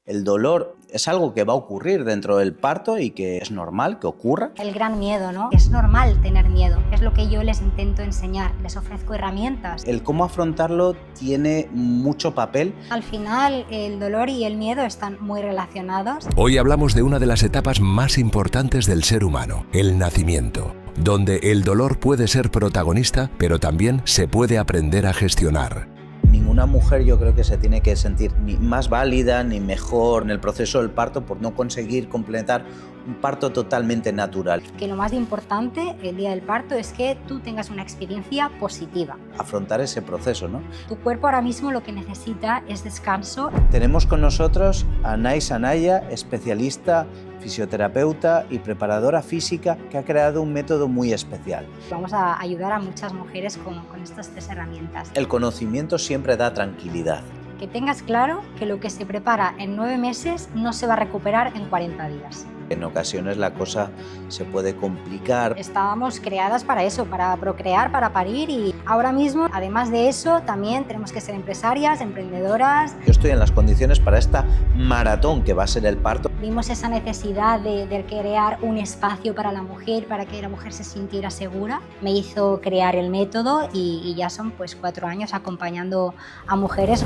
El dolor es algo que va a ocurrir dentro del parto y que es normal que ocurra. El gran miedo, ¿no? Es normal tener miedo, es lo que yo les intento enseñar, les ofrezco herramientas. El cómo afrontarlo tiene mucho papel. Al final, el dolor y el miedo están muy relacionados. Hoy hablamos de una de las etapas más importantes del ser humano, el nacimiento, donde el dolor puede ser protagonista, pero también se puede aprender a gestionar. Ninguna mujer yo creo que se tiene que sentir ni más válida ni mejor en el proceso del parto por no conseguir completar un parto totalmente natural. Que lo más importante el día del parto es que tú tengas una experiencia positiva. Afrontar ese proceso, ¿no? Tu cuerpo ahora mismo lo que necesita es descanso. Tenemos con nosotros a Anaïs Anaya, especialista, fisioterapeuta y preparadora física, que ha creado un método muy especial. Vamos a ayudar a muchas mujeres con estas 3 herramientas. El conocimiento siempre da tranquilidad. Que tengas claro que lo que se prepara en 9 meses no se va a recuperar en 40 días. En ocasiones la cosa se puede complicar. Estábamos creadas para eso, para procrear, para parir, y ahora mismo, además de eso, también tenemos que ser empresarias, emprendedoras. Yo estoy en las condiciones para esta maratón que va a ser el parto. Vimos esa necesidad de crear un espacio para la mujer, para que la mujer se sintiera segura. Me hizo crear el método y ya son pues 4 años acompañando a mujeres.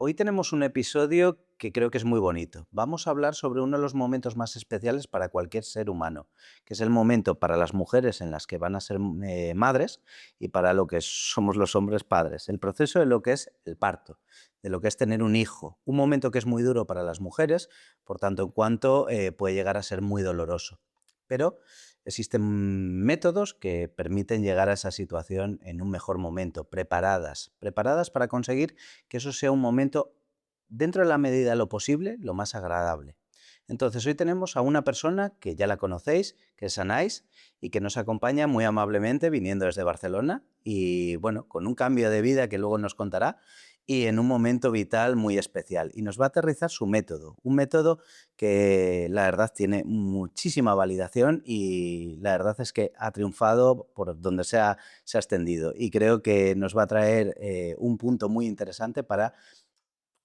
Hoy tenemos un episodio que creo que es muy bonito. Vamos a hablar sobre uno de los momentos más especiales para cualquier ser humano, que es el momento para las mujeres en las que van a ser madres y para lo que somos los hombres padres. El proceso de lo que es el parto, de lo que es tener un hijo. Un momento que es muy duro para las mujeres, por tanto en cuanto puede llegar a ser muy doloroso. Pero existen métodos que permiten llegar a esa situación en un mejor momento, preparadas para conseguir que eso sea un momento, dentro de la medida de lo posible, lo más agradable. Entonces hoy tenemos a una persona que ya la conocéis, que es Anaïs, y que nos acompaña muy amablemente viniendo desde Barcelona y bueno, con un cambio de vida que luego nos contará y en un momento vital muy especial. Y nos va a aterrizar su método, un método que la verdad tiene muchísima validación y la verdad es que ha triunfado por donde se ha extendido. Y creo que nos va a traer un punto muy interesante para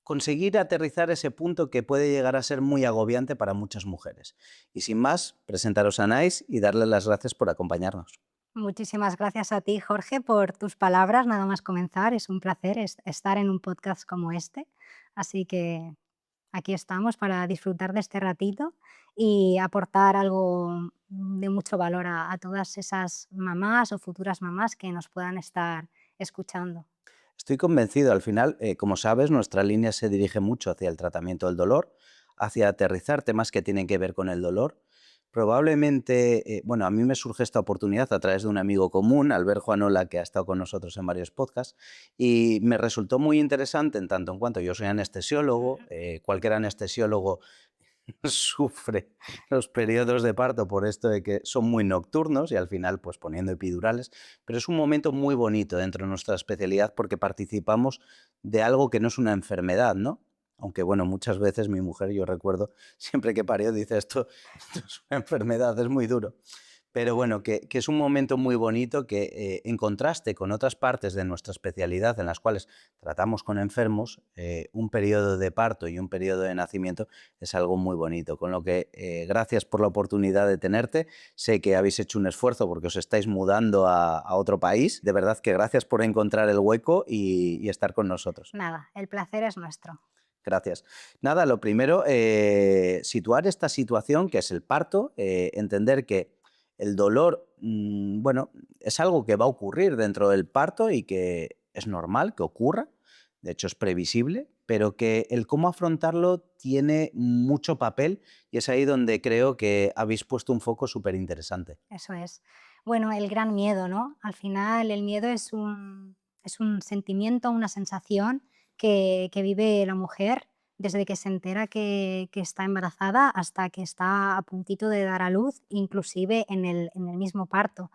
conseguir aterrizar ese punto que puede llegar a ser muy agobiante para muchas mujeres. Y sin más, presentaros a Anaïs y darle las gracias por acompañarnos. Muchísimas gracias a ti, Jorge, por tus palabras. Nada más comenzar, es un placer estar en un podcast como este. Así que aquí estamos para disfrutar de este ratito y aportar algo de mucho valor a todas esas mamás o futuras mamás que nos puedan estar escuchando. Estoy convencido, al final, como sabes, nuestra línea se dirige mucho hacia el tratamiento del dolor, hacia aterrizar temas que tienen que ver con el dolor. Probablemente, bueno, a mí me surge esta oportunidad a través de un amigo común, Albert Juanola, que ha estado con nosotros en varios podcasts, y me resultó muy interesante en tanto en cuanto yo soy anestesiólogo, cualquier anestesiólogo sufre los periodos de parto por esto de que son muy nocturnos y al final pues poniendo epidurales, pero es un momento muy bonito dentro de nuestra especialidad porque participamos de algo que no es una enfermedad, ¿no? Aunque bueno, muchas veces mi mujer, yo recuerdo, siempre que parió dice esto es una enfermedad, es muy duro. Pero bueno, que es un momento muy bonito que en contraste con otras partes de nuestra especialidad en las cuales tratamos con enfermos, un periodo de parto y un periodo de nacimiento es algo muy bonito. Con lo que gracias por la oportunidad de tenerte. Sé que habéis hecho un esfuerzo porque os estáis mudando a otro país. De verdad que gracias por encontrar el hueco y estar con nosotros. Nada, el placer es nuestro. Gracias. Nada, lo primero, situar esta situación que es el parto, entender que el dolor, bueno, es algo que va a ocurrir dentro del parto y que es normal que ocurra, de hecho es previsible, pero que el cómo afrontarlo tiene mucho papel y es ahí donde creo que habéis puesto un foco súper interesante. Eso es. Bueno, el gran miedo, ¿no? Al final el miedo es un sentimiento, una sensación que vive la mujer desde que se entera que está embarazada hasta que está a puntito de dar a luz, inclusive en el mismo parto.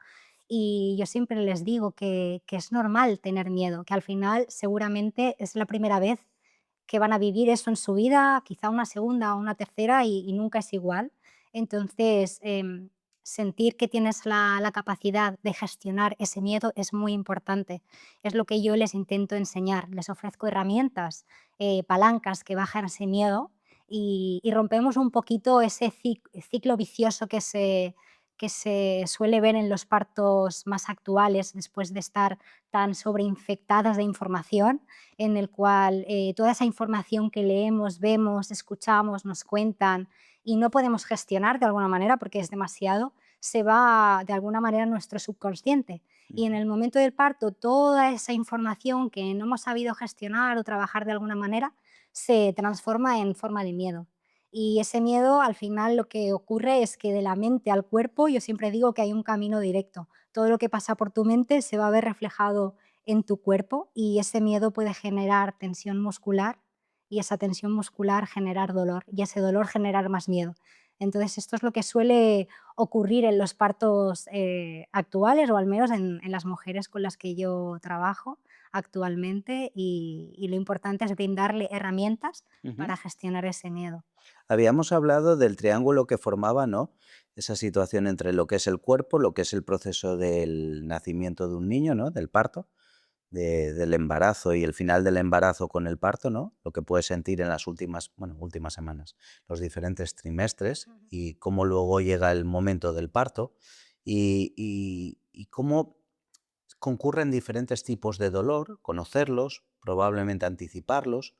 Y yo siempre les digo que es normal tener miedo, que al final seguramente es la primera vez que van a vivir eso en su vida, quizá una segunda o una tercera y nunca es igual. Entonces, sentir que tienes la capacidad de gestionar ese miedo es muy importante. Es lo que yo les intento enseñar. Les ofrezco herramientas, palancas que bajan ese miedo y rompemos un poquito ese ciclo vicioso que se suele ver en los partos más actuales después de estar tan sobreinfectadas de información, en el cual toda esa información que leemos, vemos, escuchamos, nos cuentan y no podemos gestionar de alguna manera porque es demasiado, se va de alguna manera a nuestro subconsciente. Y en Ujú. el momento del parto, toda esa información que no hemos sabido gestionar o trabajar de alguna manera se transforma en forma de miedo. Y ese miedo, al final, lo que ocurre es que de la mente al cuerpo, yo siempre digo que hay un camino directo. Todo lo que pasa por tu mente se va a ver reflejado en tu cuerpo y ese miedo puede generar tensión muscular y esa tensión muscular generar dolor y ese dolor generar más miedo. Entonces, esto es lo que suele ocurrir en los partos actuales o al menos en las mujeres con las que yo trabajo actualmente y lo importante es brindarle herramientas Ujú. para gestionar ese miedo. Habíamos hablado del triángulo que formaba, ¿no? Esa situación entre lo que es el cuerpo, lo que es el proceso del nacimiento de un niño, ¿no? Del parto, del embarazo y el final del embarazo con el parto, ¿no? Lo que puedes sentir en las últimas, bueno, últimas semanas, los diferentes trimestres Ujú. y cómo luego llega el momento del parto y cómo concurren diferentes tipos de dolor, conocerlos, probablemente anticiparlos,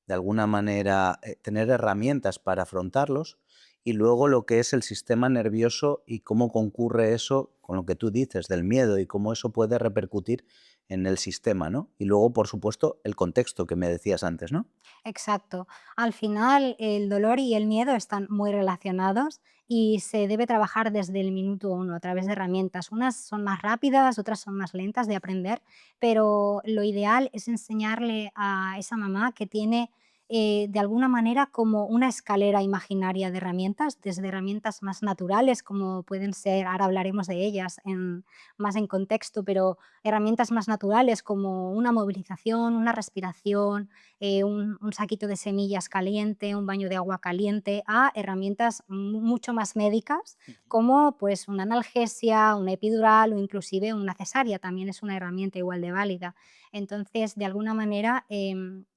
de alguna manera tener herramientas para afrontarlos y luego lo que es el sistema nervioso y cómo concurre eso con lo que tú dices del miedo y cómo eso puede repercutir en el sistema, ¿no? Y luego, por supuesto, el contexto que me decías antes, ¿no? Exacto. Al final, el dolor y el miedo están muy relacionados y se debe trabajar desde el minuto uno a través de herramientas. Unas son más rápidas, otras son más lentas de aprender, pero lo ideal es enseñarle a esa mamá que tiene de alguna manera como una escalera imaginaria de herramientas, desde herramientas más naturales como pueden ser, ahora hablaremos de ellas más en contexto, pero herramientas más naturales como una movilización, una respiración, un saquito de semillas caliente, un baño de agua caliente, a herramientas mucho más médicas como pues una analgesia, una epidural o inclusive una cesárea, también es una herramienta igual de válida. Entonces, de alguna manera,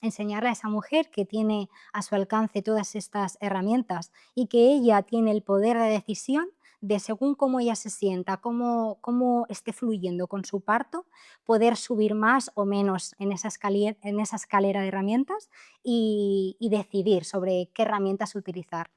enseñarle a esa mujer que tiene a su alcance todas estas herramientas y que ella tiene el poder de decisión de según cómo ella se sienta, cómo esté fluyendo con su parto, poder subir más o menos en esa escalera de herramientas y decidir sobre qué herramientas utilizar.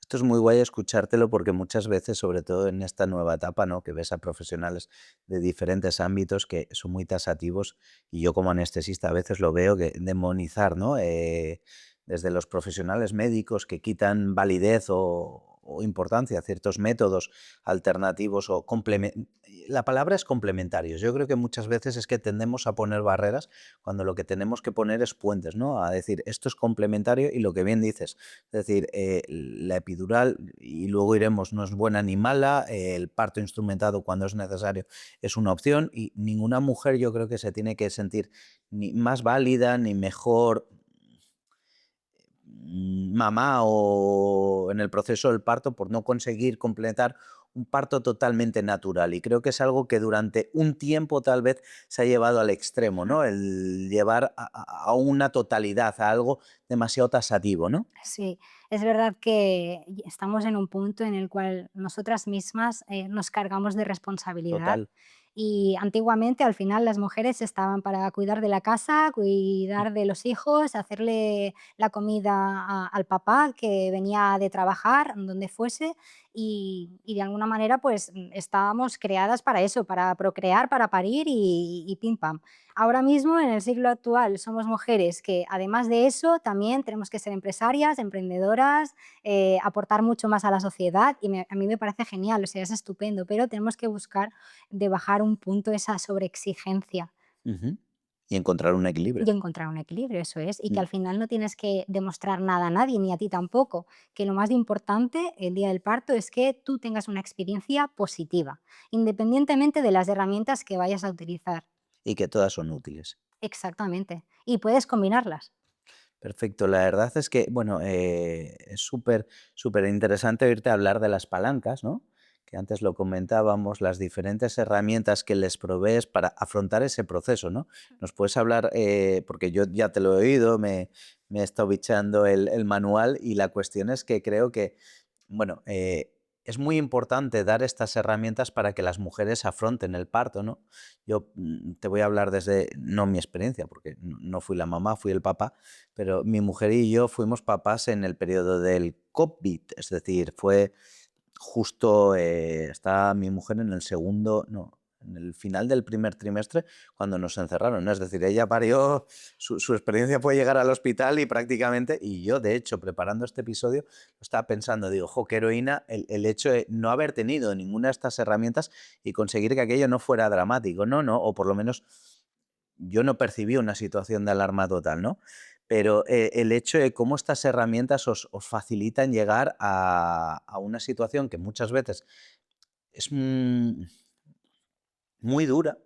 Esto es muy guay escuchártelo porque muchas veces, sobre todo en esta nueva etapa, ¿no? Que ves a profesionales de diferentes ámbitos que son muy tasativos y yo como anestesista a veces lo veo que demonizar, ¿no? Desde los profesionales médicos que quitan validez o importancia a ciertos métodos alternativos o la palabra es complementarios. Yo creo que muchas veces es que tendemos a poner barreras cuando lo que tenemos que poner es puentes, ¿no? A decir, esto es complementario y lo que bien dices, es decir, la epidural, y luego iremos, no es buena ni mala, el parto instrumentado cuando es necesario es una opción y ninguna mujer yo creo que se tiene que sentir ni más válida ni mejor mamá o en el proceso del parto por no conseguir completar un parto totalmente natural. Y creo que es algo que durante un tiempo tal vez se ha llevado al extremo, ¿no? El llevar a una totalidad, a algo demasiado tasativo, ¿no? Sí, es verdad que estamos en un punto en el cual nosotras mismas nos cargamos de responsabilidad Total. y antiguamente al final las mujeres estaban para cuidar de la casa, cuidar de los hijos, hacerle la comida al papá que venía de trabajar, donde fuese, y de alguna manera pues estábamos creadas para eso, para procrear, para parir y pim pam. Ahora mismo, en el siglo actual, somos mujeres que, además de eso, también tenemos que ser empresarias, emprendedoras, aportar mucho más a la sociedad y a mí me parece genial, o sea, es estupendo, pero tenemos que buscar de bajar un punto esa sobreexigencia Ujú. Y encontrar un y equilibrio. encontrar un equilibrio, eso es, y que Mm. al final no tienes que demostrar nada a nadie, ni a ti tampoco, que lo más importante el día del parto es que tú tengas una experiencia positiva, independientemente de las herramientas que vayas a utilizar. Y que todas son útiles. Exactamente, y puedes combinarlas. Perfecto. La verdad es que, bueno, es súper, súper interesante oírte hablar de las palancas, ¿no? que antes lo comentábamos, las diferentes herramientas que les provees para afrontar ese proceso, ¿no? ¿Nos puedes hablar, porque yo ya te lo he oído, me he estado bicheando el manual y la cuestión es que creo que, bueno, es muy importante dar estas herramientas para que las mujeres afronten el parto, ¿no? Yo te voy a hablar desde, no mi experiencia, porque no fui la mamá, fui el papá, pero mi mujer y yo fuimos papás en el periodo del COVID, es decir, fue justo, estaba mi mujer en el segundo, no, en el final del primer trimestre cuando nos encerraron, ¿no? Es decir, ella parió, su experiencia fue llegar al hospital y prácticamente, y yo de hecho preparando este episodio lo estaba pensando, digo, jo, qué heroína el hecho de no haber tenido ninguna de estas herramientas y conseguir que aquello no fuera dramático, ¿no? ¿No? O por lo menos yo no percibí una situación de alarma total, ¿no? Pero el hecho de cómo estas herramientas os facilitan llegar a una situación que muchas veces es muy dura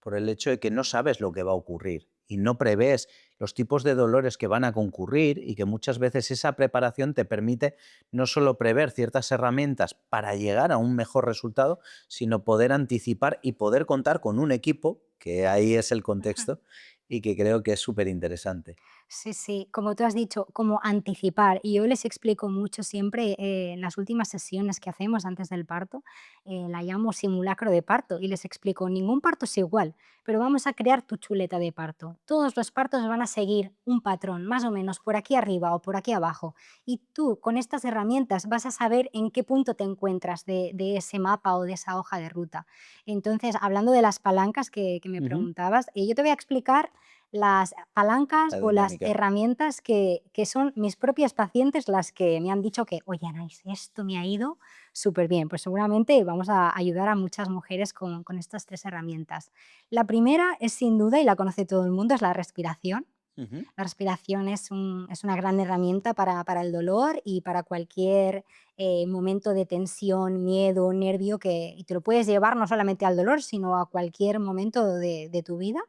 por el hecho de que no sabes lo que va a ocurrir y no prevés los tipos de dolores que van a concurrir y que muchas veces esa preparación te permite no solo prever ciertas herramientas para llegar a un mejor resultado, sino poder anticipar y poder contar con un equipo, que ahí es el Ujú. contexto, y que creo que es súper interesante. Sí, sí, como tú has dicho, como anticipar. Y yo les explico mucho siempre en las últimas sesiones que hacemos antes del parto, la llamo simulacro de parto y les explico, ningún parto es igual, pero vamos a crear tu chuleta de parto. Todos los partos van a seguir un patrón, más o menos por aquí arriba o por aquí abajo. Y tú con estas herramientas vas a saber en qué punto te encuentras de ese mapa o de esa hoja de ruta. Entonces, hablando de las palancas que me Ujú. preguntabas, yo te voy a explicar las palancas La o las dinámica. herramientas que son mis propias pacientes las que me han dicho que, oye, Anaís, esto me ha ido súper bien. Pues seguramente vamos a ayudar a muchas mujeres con estas tres herramientas. La primera es sin duda, y la conoce todo el mundo, es la respiración. Ujú. La respiración es una gran herramienta para el dolor y para cualquier momento de tensión, miedo, nervio, y te lo puedes llevar no solamente al dolor, sino a cualquier momento de tu vida.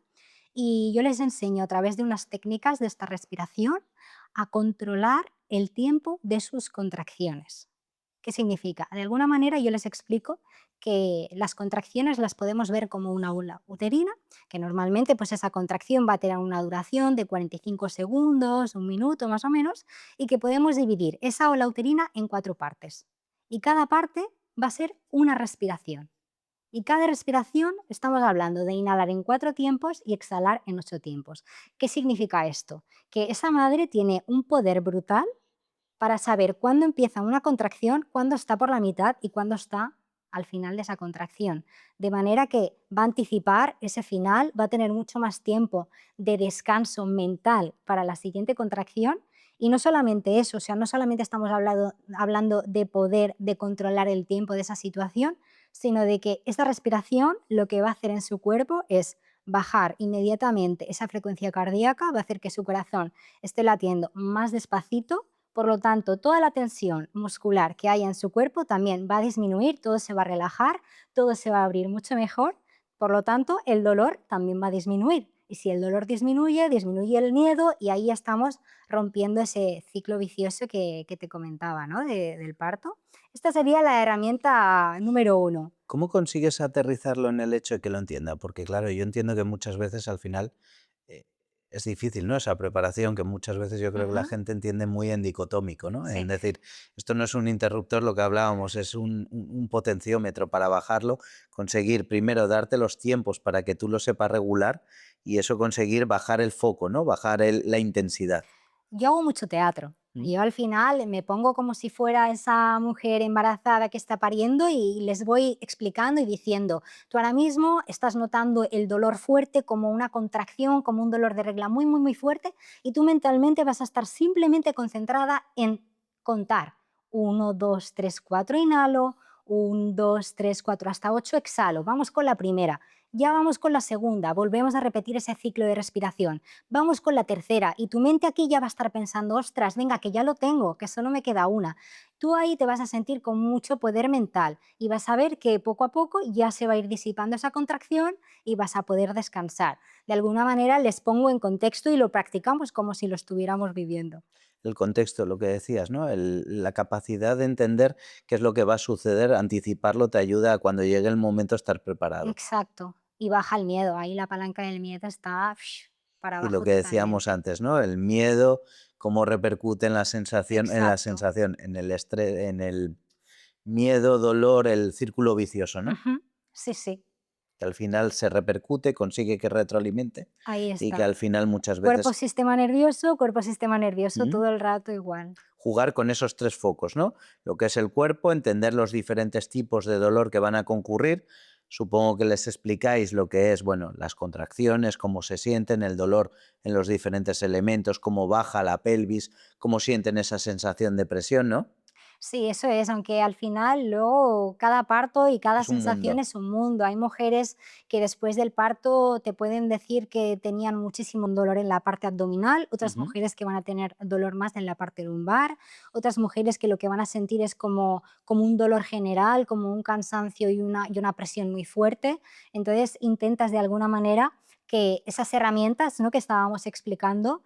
Y yo les enseño a través de unas técnicas de esta respiración a controlar el tiempo de sus contracciones. ¿Qué significa? De alguna manera yo les explico que las contracciones las podemos ver como una ola uterina, que normalmente pues esa contracción va a tener una duración de 45 segundos, un minuto más o menos, y que podemos dividir esa ola uterina en cuatro partes. Y cada parte va a ser una respiración. Y cada respiración estamos hablando de inhalar en 4 tiempos y exhalar en 8 tiempos. ¿Qué significa esto? Que esa madre tiene un poder brutal para saber cuándo empieza una contracción, cuándo está por la mitad y cuándo está al final de esa contracción. De manera que va a anticipar ese final, va a tener mucho más tiempo de descanso mental para la siguiente contracción. Y no solamente eso, o sea, no solamente estamos hablando de poder, de controlar el tiempo de esa situación, sino de que esta respiración lo que va a hacer en su cuerpo es bajar inmediatamente esa frecuencia cardíaca, va a hacer que su corazón esté latiendo más despacito, por lo tanto, toda la tensión muscular que haya en su cuerpo también va a disminuir, todo se va a relajar, todo se va a abrir mucho mejor, por lo tanto, el dolor también va a disminuir. Y si el dolor disminuye, disminuye el miedo y ahí ya estamos rompiendo ese ciclo vicioso que te comentaba, ¿no? Del parto. Esta sería la herramienta número uno. ¿Cómo consigues aterrizarlo en el hecho de que lo entienda? Porque claro, yo entiendo que muchas veces al final eh, es difícil, ¿no? Esa preparación que muchas veces yo creo que la Ujú. gente entiende muy en dicotómico, ¿no? En Sí. decir, esto no es un interruptor, lo que hablábamos, es un potenciómetro para bajarlo, conseguir primero darte los tiempos para que tú lo sepas regular y eso conseguir bajar el foco, ¿no? Bajar la intensidad. Yo hago mucho teatro. ¿Mm? Yo al final me pongo como si fuera esa mujer embarazada que está pariendo y les voy explicando y diciendo, tú ahora mismo estás notando el dolor fuerte como una contracción, como un dolor de regla muy, muy, muy fuerte y tú mentalmente vas a estar simplemente concentrada en contar. Uno, 2, 3, 4 inhalo, 1, 2, 3, 4 hasta 8 exhalo. Vamos con la primera. Ya vamos con la segunda. Volvemos a repetir ese ciclo de respiración. Vamos con la tercera y tu mente aquí ya va a estar pensando, ostras, venga, que ya lo tengo, que solo me queda una. Tú ahí te vas a sentir con mucho poder mental y vas a ver que poco a poco ya se va a ir disipando esa contracción y vas a poder descansar. De alguna manera les pongo en contexto y lo practicamos como si lo estuviéramos viviendo. el contexto, lo que decías, ¿no? La capacidad de entender qué es lo que va a suceder, anticiparlo te ayuda a cuando llegue el momento estar preparado. Exacto. Y baja el miedo. Ahí la palanca del miedo está para Y lo abajo que decíamos totalmente. antes, ¿no? El miedo, cómo repercute en la Exacto. sensación, en el estrés, en el miedo, dolor, el círculo vicioso, ¿no? Ujú. Sí, sí, Que al final se repercute, consigue que retroalimente ahí y que está. al final muchas veces Cuerpo, sistema nervioso, ¿Mm? todo el rato igual. jugar con esos tres focos, ¿no? Lo que es el cuerpo, entender los diferentes tipos de dolor que van a concurrir. Supongo que les explicáis lo que es, bueno, las contracciones, cómo se sienten, el dolor en los diferentes elementos, cómo baja la pelvis, cómo sienten esa sensación de presión, ¿no? Sí, eso es, aunque al final luego cada parto y cada Es un sensación mundo. es un mundo. Hay mujeres que después del parto te pueden decir que tenían muchísimo dolor en la parte abdominal, otras Ujú. mujeres que van a tener dolor más en la parte lumbar, otras mujeres que lo que van a sentir es como un dolor general, como un cansancio y una presión muy fuerte. Entonces intentas de alguna manera que esas herramientas, ¿no?, que estábamos explicando,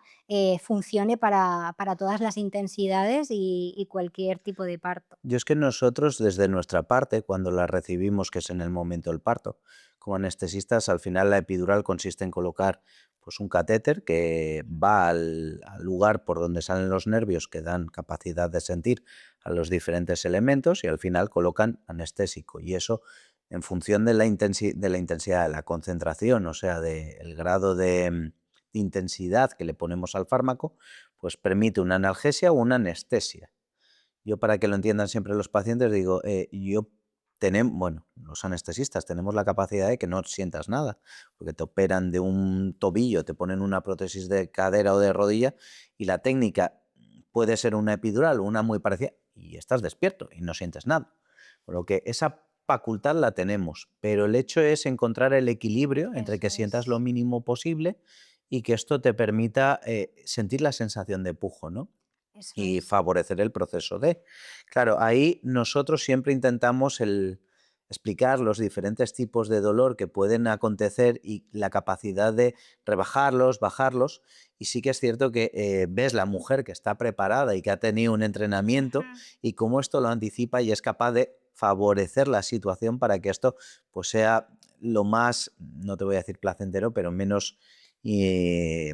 funcione para todas las intensidades y cualquier tipo de parto. Yo es que nosotros, desde nuestra parte, cuando la recibimos, que es en el momento del parto, como anestesistas, al final la epidural consiste en colocar pues, un catéter que va al lugar por donde salen los nervios que dan capacidad de sentir a los diferentes elementos y al final colocan anestésico. Y eso, en función de de la intensidad, de la concentración, o sea, del grado de intensidad que le ponemos al fármaco, pues permite una analgesia o una anestesia. Yo, para que lo entiendan siempre los pacientes, digo, bueno, los anestesistas tenemos la capacidad de que no sientas nada, porque te operan de un tobillo, te ponen una prótesis de cadera o de rodilla y la técnica puede ser una epidural o una muy parecida y estás despierto y no sientes nada. Por lo que esa facultad la tenemos, pero el hecho es encontrar el equilibrio entre Eso que sientas lo es, mínimo posible y que esto te permita sentir la sensación de pujo, ¿no? eso Y es. favorecer el proceso de. Claro, ahí nosotros siempre intentamos explicar los diferentes tipos de dolor que pueden acontecer y la capacidad de rebajarlos, bajarlos. Y sí que es cierto que ves la mujer que está preparada y que ha tenido un entrenamiento Ujú. y cómo esto lo anticipa y es capaz de favorecer la situación para que esto pues sea lo más, no te voy a decir placentero, pero menos eh,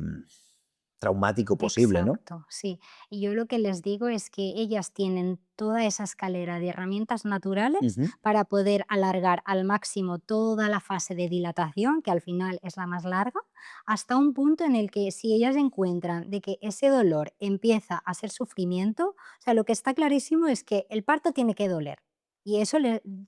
traumático posible, ¿no? Exacto, sí. Y yo lo que les digo es que ellas tienen toda esa escalera de herramientas naturales Ujú. para poder alargar al máximo toda la fase de dilatación, que al final es la más larga, hasta un punto en el que si ellas encuentran de que ese dolor empieza a ser sufrimiento, o sea, lo que está clarísimo es que el parto tiene que doler. Y eso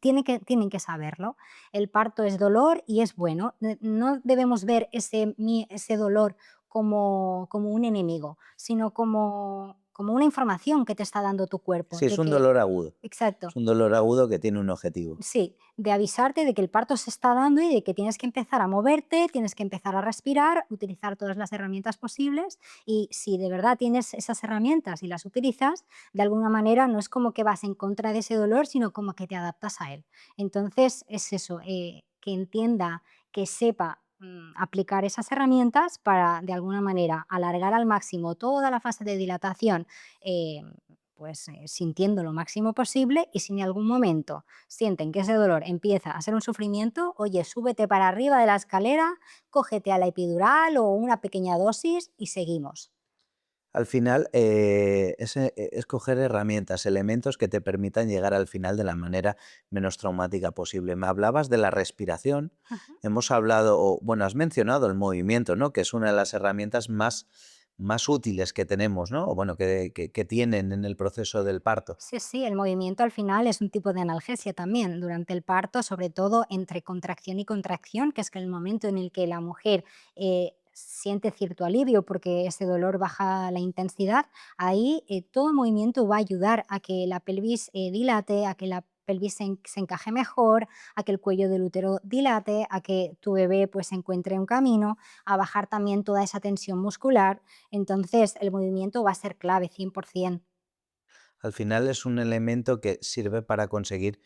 tienen que saberlo. El parto es dolor y es bueno. No debemos ver ese dolor como un enemigo, sino como una información que te está dando tu cuerpo, Sí, es de un que dolor agudo. Es exacto, un dolor agudo que tiene un objetivo. sí, de avisarte de que el parto se está dando y de que tienes que empezar a moverte, tienes que empezar a respirar, utilizar todas las herramientas posibles y si de verdad tienes esas herramientas y las utilizas, de alguna manera no es como que vas en contra de ese dolor, sino como que te adaptas a él. Entonces es eso, que entienda, que sepa aplicar esas herramientas para de alguna manera alargar al máximo toda la fase de dilatación, eh, pues sintiendo lo máximo posible y si en algún momento sienten que ese dolor empieza a ser un sufrimiento, oye, súbete para arriba de la escalera, cógete a la epidural o una pequeña dosis y seguimos. Al final, es coger herramientas, elementos que te permitan llegar al final de la manera menos traumática posible. Me hablabas de la respiración, Ujú. hemos hablado, o bueno, has mencionado el movimiento, ¿no? Que es una de las herramientas más útiles que tenemos, ¿no? O bueno, que tienen en el proceso del parto. Sí, sí, el movimiento al final es un tipo de analgesia también durante el parto, sobre todo entre contracción y contracción, que es que el momento en el que la mujer siente cierto alivio porque ese dolor baja la intensidad, ahí todo movimiento va a ayudar a que la pelvis dilate, a que la pelvis se encaje mejor, a que el cuello del útero dilate, a que tu bebé pues encuentre un camino, a bajar también toda esa tensión muscular. Entonces el movimiento va a ser clave 100%. Al final es un elemento que sirve para conseguir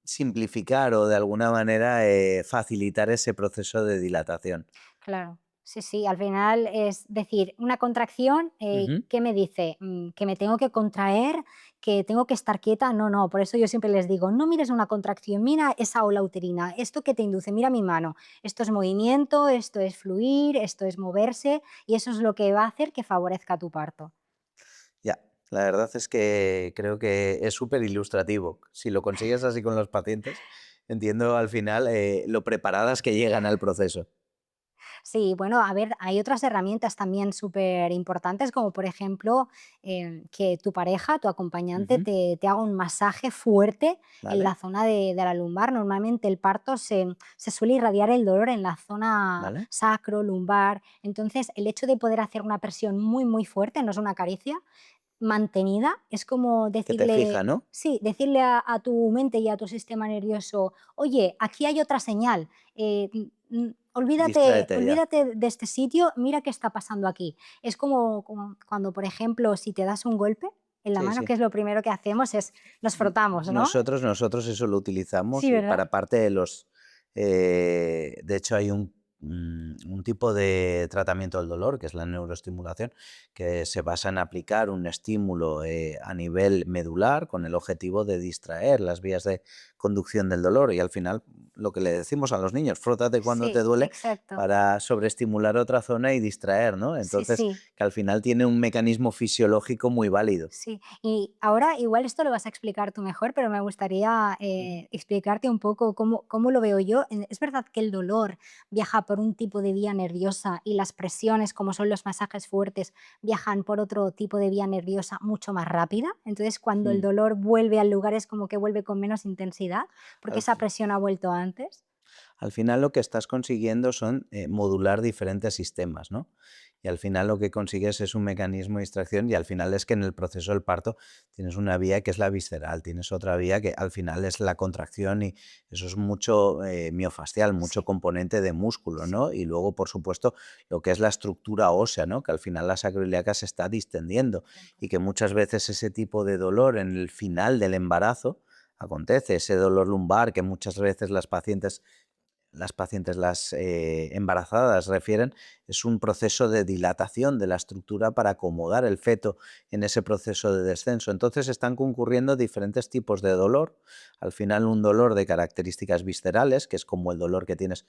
simplificar o de alguna manera facilitar ese proceso de dilatación. Claro, Sí, sí, al final es decir, una contracción, Ujú. ¿qué me dice? ¿Que me tengo que contraer? ¿Que tengo que estar quieta? No, no, por eso yo siempre les digo, no mires una contracción, mira esa ola uterina, esto que te induce, mira mi mano, esto es movimiento, esto es fluir, esto es moverse y eso es lo que va a hacer que favorezca tu parto. Ya, la verdad es que creo que es súper ilustrativo. Si lo consigues así con los pacientes, entiendo al final lo preparadas que llegan al proceso. Sí, bueno, a ver, hay otras herramientas también súper importantes, como por ejemplo, que tu pareja, tu acompañante, Ujú. te haga un masaje fuerte en ¿Vale? la zona de la lumbar. Normalmente el parto se suele irradiar el dolor en la zona ¿Vale? sacro, lumbar. Entonces, el hecho de poder hacer una presión muy, muy fuerte, no es una caricia, mantenida, es como Que te fija, decirle, ¿no? sí, decirle a tu mente y a tu sistema nervioso, oye, aquí hay otra señal, olvídate, Distráete ya. olvídate de este sitio, mira qué está pasando aquí. Es como cuando, por ejemplo, si te das un golpe en la Sí, mano, sí. que es lo primero que hacemos, es nos frotamos, ¿no? Nosotros eso lo Sí, utilizamos y ¿verdad? para parte de los... de hecho, hay un tipo de tratamiento del dolor, que es la neuroestimulación, que se basa en aplicar un estímulo a nivel medular con el objetivo de distraer las vías de conducción del dolor. Y al final, lo que le decimos a los niños, frótate cuando te Sí, duele exacto. para sobreestimular otra zona y distraer, ¿no? Sí, Entonces, sí. que al final tiene un mecanismo fisiológico muy válido. Sí, y ahora igual esto lo vas a explicar tú mejor, pero me gustaría Ujú. explicarte un poco cómo lo veo yo. Es verdad que el dolor viaja por un tipo de vía nerviosa y las presiones, como son los masajes fuertes, viajan por otro tipo de vía nerviosa mucho más rápida. Entonces, cuando el Mm. dolor vuelve al lugar es como que vuelve con menos intensidad, porque Al esa presión ha vuelto antes. Al final lo que estás consiguiendo son modular diferentes sistemas, ¿no? Y al final lo que consigues es un mecanismo de distracción y al final es que en el proceso del parto tienes una vía que es la visceral, tienes otra vía que al final es la contracción y eso es mucho miofascial, mucho Sí, componente de músculo, sí, ¿no? Y luego, por supuesto, lo que es la estructura ósea, ¿no? Que al final la sacroiliaca se está distendiendo y que 100%. muchas veces ese tipo de dolor en el final del embarazo acontece, ese dolor lumbar que muchas veces las embarazadas refieren, es un proceso de dilatación de la estructura para acomodar el feto en ese proceso de descenso. Entonces están concurriendo diferentes tipos de dolor. Al final un dolor de características viscerales, que es como el dolor que tienes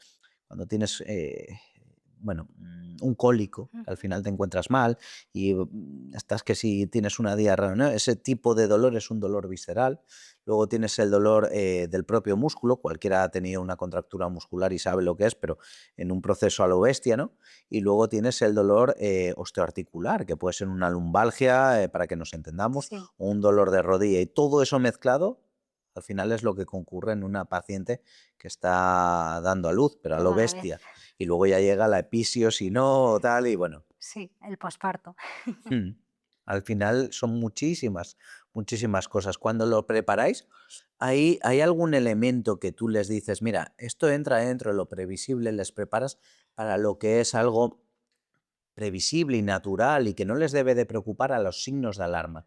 cuando tienes un cólico, que al Ujú. final te encuentras mal y estás que si tienes una diarrea, ¿no? Ese tipo de dolor es un dolor visceral. Luego tienes el dolor del propio músculo, cualquiera ha tenido una contractura muscular y sabe lo que es, pero en un proceso a lo bestia, ¿no? Y luego tienes el dolor osteoarticular, que puede ser una lumbalgia, para que nos entendamos, Sí, o un dolor de rodilla. Y todo eso mezclado, al final es lo que concurre en una paciente que está dando a luz, pero a lo toda la vez. bestia. Y luego ya llega la episio, si no, tal, y bueno. Sí, el posparto. Mm. Al final son muchísimas, muchísimas cosas. Cuando lo preparáis, ¿hay algún elemento que tú les dices, mira, esto entra dentro de lo previsible, les preparas para lo que es algo previsible y natural y que no les debe de preocupar a los signos de alarma?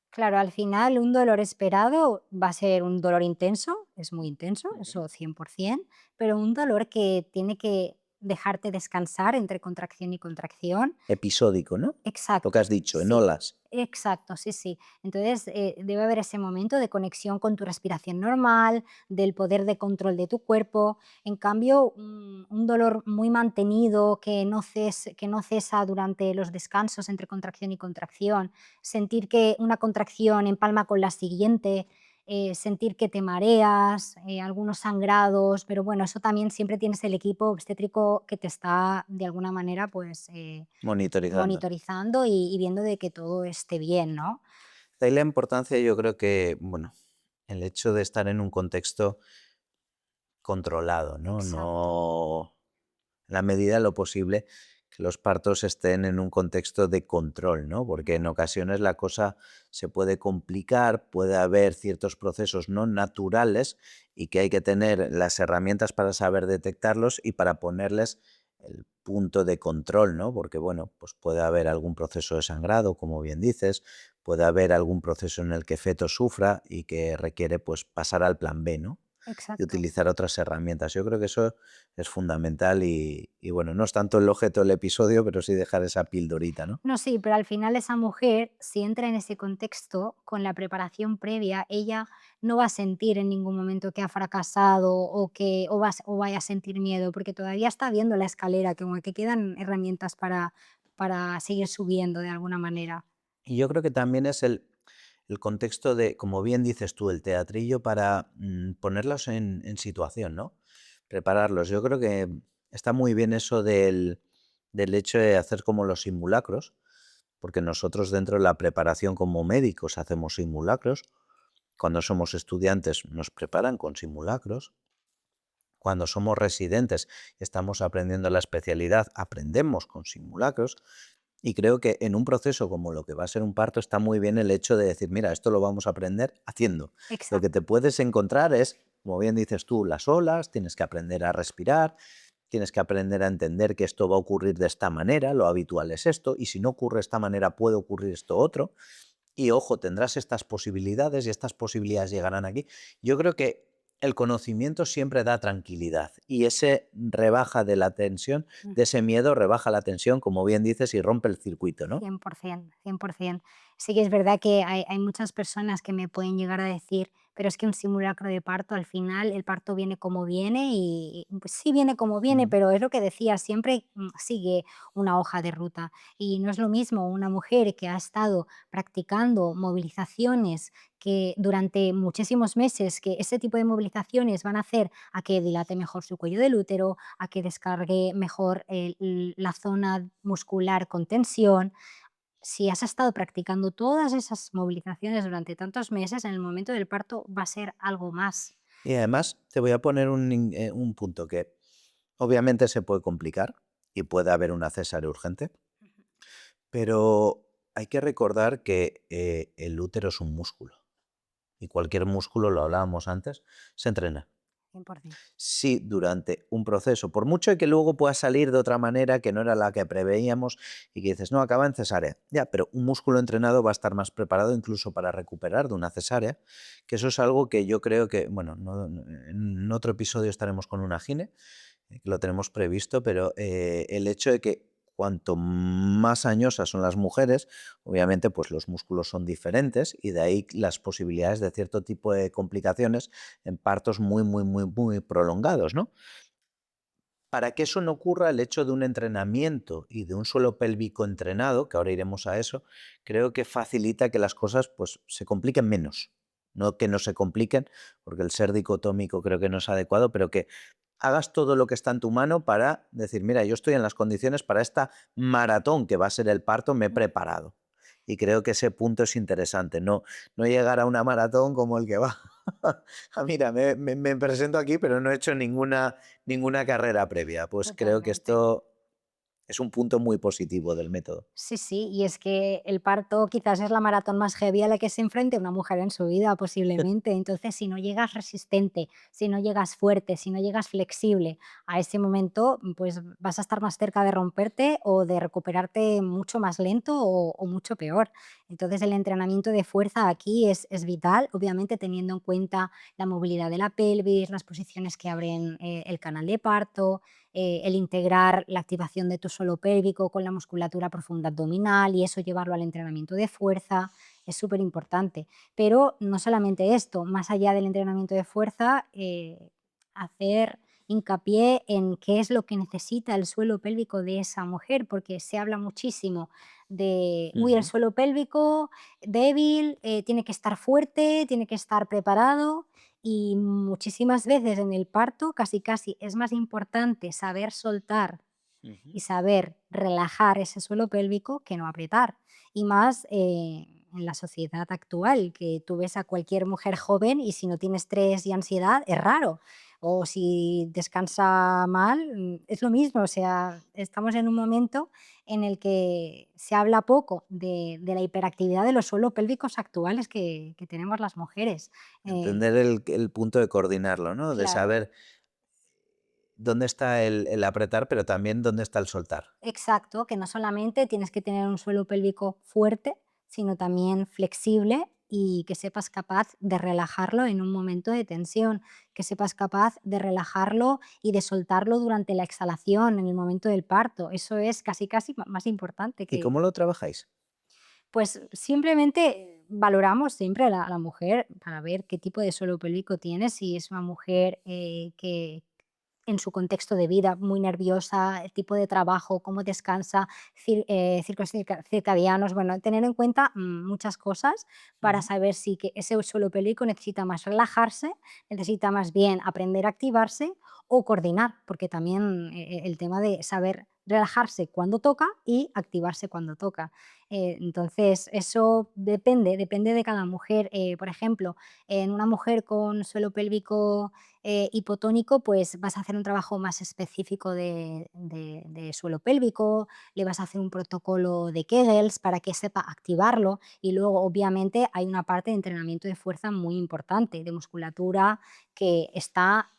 Claro, al final un dolor esperado va a ser un dolor intenso, es muy intenso, Ujú. eso 100%, pero un dolor que tiene que dejarte descansar entre contracción y contracción. Episódico, ¿no? Lo que Exacto, has dicho, en sí, olas. exacto, sí, sí. Entonces, debe haber ese momento de conexión con tu respiración normal, del poder de control de tu cuerpo. En cambio, un dolor muy mantenido que no cesa durante los descansos entre contracción y contracción, sentir que una contracción empalma con la siguiente, sentir que te mareas, algunos sangrados, pero bueno, eso también siempre tienes el equipo obstétrico que te está de alguna manera, pues, Monitorizando. monitorizando y viendo de que todo esté bien, ¿no? De ahí la importancia, yo creo que, bueno, el hecho de estar en un contexto controlado, ¿no? Exacto. No, en la medida de lo posible, que los partos estén en un contexto de control, ¿no? Porque en ocasiones la cosa se puede complicar, puede haber ciertos procesos no naturales y que hay que tener las herramientas para saber detectarlos y para ponerles el punto de control, ¿no? Porque, bueno, pues puede haber algún proceso de sangrado, como bien dices, puede haber algún proceso en el que feto sufra y que requiere, pues, pasar al plan B, ¿no? y exacto. utilizar otras herramientas. Yo creo que eso es fundamental y bueno, no es tanto el objeto del episodio, pero sí dejar esa pildorita, ¿no? No, sí, pero al final esa mujer, si entra en ese contexto con la preparación previa, ella no va a sentir en ningún momento que ha fracasado o vaya a sentir miedo, porque todavía está viendo la escalera, como que quedan herramientas para seguir subiendo de alguna manera. Y yo creo que también es el contexto de, como bien dices tú, el teatrillo para ponerlos en situación, ¿no? Prepararlos. Yo creo que está muy bien eso del hecho de hacer como los simulacros, porque nosotros dentro de la preparación como médicos hacemos simulacros. Cuando somos estudiantes nos preparan con simulacros. Cuando somos residentes y estamos aprendiendo la especialidad, aprendemos con simulacros. Y creo que en un proceso como lo que va a ser un parto está muy bien el hecho de decir, mira, esto lo vamos a aprender haciendo. Lo que Exacto. te puedes encontrar es, como bien dices tú, las olas, tienes que aprender a respirar, tienes que aprender a entender que esto va a ocurrir de esta manera, lo habitual es esto, y si no ocurre de esta manera puede ocurrir esto otro. Y ojo, tendrás estas posibilidades y estas posibilidades llegarán aquí. Yo creo que el conocimiento siempre da tranquilidad y ese rebaja de la tensión, de ese miedo rebaja la tensión, como bien dices, y rompe el circuito, ¿no? 100%, 100%. Sí que es verdad que hay muchas personas que me pueden llegar a decir, pero es que un simulacro de parto, al final el parto viene como viene y pues sí viene como viene, Mm. pero es lo que decía, siempre sigue una hoja de ruta. Y no es lo mismo una mujer que ha estado practicando movilizaciones que durante muchísimos meses, que ese tipo de movilizaciones van a hacer a que dilate mejor su cuello del útero, a que descargue mejor la zona muscular con tensión. Si has estado practicando todas esas movilizaciones durante tantos meses, en el momento del parto va a ser algo más. Y además te voy a poner un punto que obviamente se puede complicar y puede haber una cesárea urgente, pero hay que recordar que el útero es un músculo y cualquier músculo, lo hablábamos antes, se entrena. 100%. Sí, durante un proceso, por mucho que luego pueda salir de otra manera que no era la que preveíamos y que dices, no, acaba en cesárea. Ya, pero un músculo entrenado va a estar más preparado incluso para recuperar de una cesárea, que eso es algo que yo creo que, bueno, en otro episodio estaremos con una gine, que lo tenemos previsto, pero el hecho de que cuanto más añosas son las mujeres, obviamente pues los músculos son diferentes y de ahí las posibilidades de cierto tipo de complicaciones en partos muy, muy, muy, muy prolongados, ¿no? Para que eso no ocurra, el hecho de un entrenamiento y de un suelo pélvico entrenado, que ahora iremos a eso, creo que facilita que las cosas pues, se compliquen menos. No que no se compliquen, porque el ser dicotómico creo que no es adecuado, pero que hagas todo lo que está en tu mano para decir, mira, yo estoy en las condiciones para esta maratón que va a ser el parto, me he preparado. Y creo que ese punto es interesante, no llegar a una maratón como el que va. Mira, me presento aquí, pero no he hecho ninguna carrera previa. Pues creo que Totalmente. esto es un punto muy positivo del método. Sí, sí, y es que el parto quizás es la maratón más heavy a la que se enfrente una mujer en su vida, posiblemente. Entonces, si no llegas resistente, si no llegas fuerte, si no llegas flexible a ese momento, pues vas a estar más cerca de romperte o de recuperarte mucho más lento o mucho peor. Entonces, el entrenamiento de fuerza aquí es vital, obviamente teniendo en cuenta la movilidad de la pelvis, las posiciones que abren el canal de parto, el integrar la activación de tu suelo pélvico con la musculatura profunda abdominal y eso llevarlo al entrenamiento de fuerza es súper importante. Pero no solamente esto, más allá del entrenamiento de fuerza, hacer hincapié en qué es lo que necesita el suelo pélvico de esa mujer, porque se habla muchísimo de, uy, el Ujú. suelo pélvico débil, tiene que estar fuerte, tiene que estar preparado, y muchísimas veces en el parto casi casi es más importante saber soltar Ujú. y saber relajar ese suelo pélvico que no apretar. Y más en la sociedad actual, que tú ves a cualquier mujer joven y si no tiene estrés y ansiedad es raro. O si descansa mal, es lo mismo. O sea, estamos en un momento en el que se habla poco de la hiperactividad de los suelos pélvicos actuales que tenemos las mujeres. Entender el punto de coordinarlo, ¿no? De Claro. saber dónde está el apretar, pero también dónde está el soltar. Exacto, que no solamente tienes que tener un suelo pélvico fuerte, sino también flexible y que sepas capaz de relajarlo en un momento de tensión, que sepas capaz de relajarlo y de soltarlo durante la exhalación, en el momento del parto. Eso es casi, casi más importante ¿Y que, cómo lo trabajáis? pues simplemente valoramos siempre a la mujer para ver qué tipo de suelo pélvico tiene, si es una mujer que en su contexto de vida muy nerviosa, el tipo de trabajo, cómo descansa, ciclos circadianos, bueno, tener en cuenta muchas cosas para Ujú. saber si que ese suelo pélvico necesita más relajarse, necesita más bien aprender a activarse o coordinar, porque también el tema de saber relajarse cuando toca y activarse cuando toca. Entonces, eso depende de cada mujer. Por ejemplo, en una mujer con suelo pélvico hipotónico, pues vas a hacer un trabajo más específico de suelo pélvico, le vas a hacer un protocolo de Kegels para que sepa activarlo y luego, obviamente, hay una parte de entrenamiento de fuerza muy importante, de musculatura que está